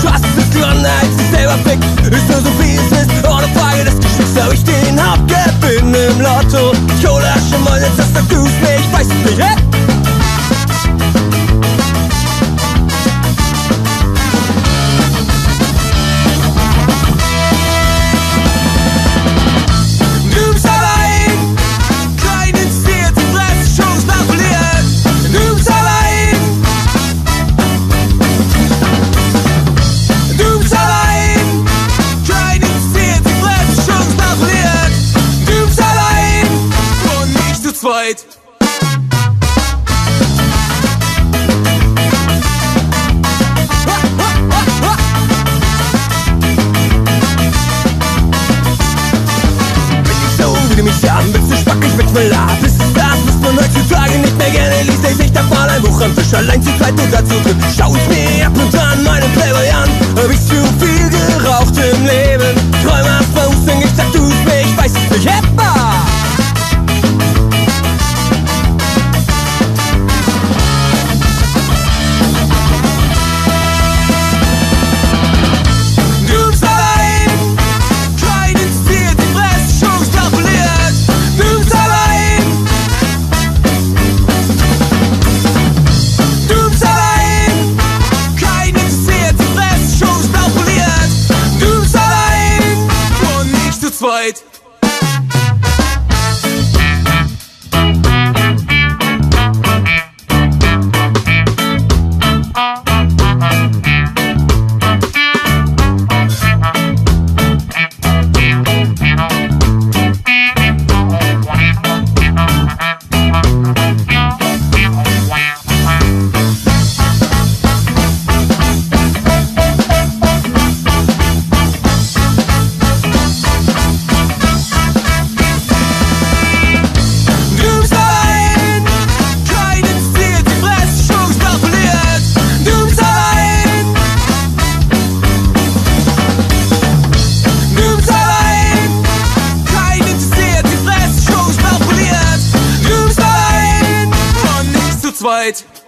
Spaß ist dran, als sich selber fickt. Ist nur so wie es ist, ohne Frage des Geschmacks. Hab ich den Hauptgewinn im Lotto. Ich hole schon mal, jetzt hast du's mir, ich weiß es nicht, hä? Zweit. So wie du mich haben willst, du spackig mit Müll ab. Ist es das, was man heutzutage nicht mehr gerne liest? Lese ich darf mal ein Buch am Tisch, allein zu zweit oder zu dritt. Schau ich mir ab und an meinen Playboy an. Hab ich zu viel geraucht im Leben? Träume ab Fuß, ich sag du's mir, ich weiß es nicht, heppa! Zweit. Zweit.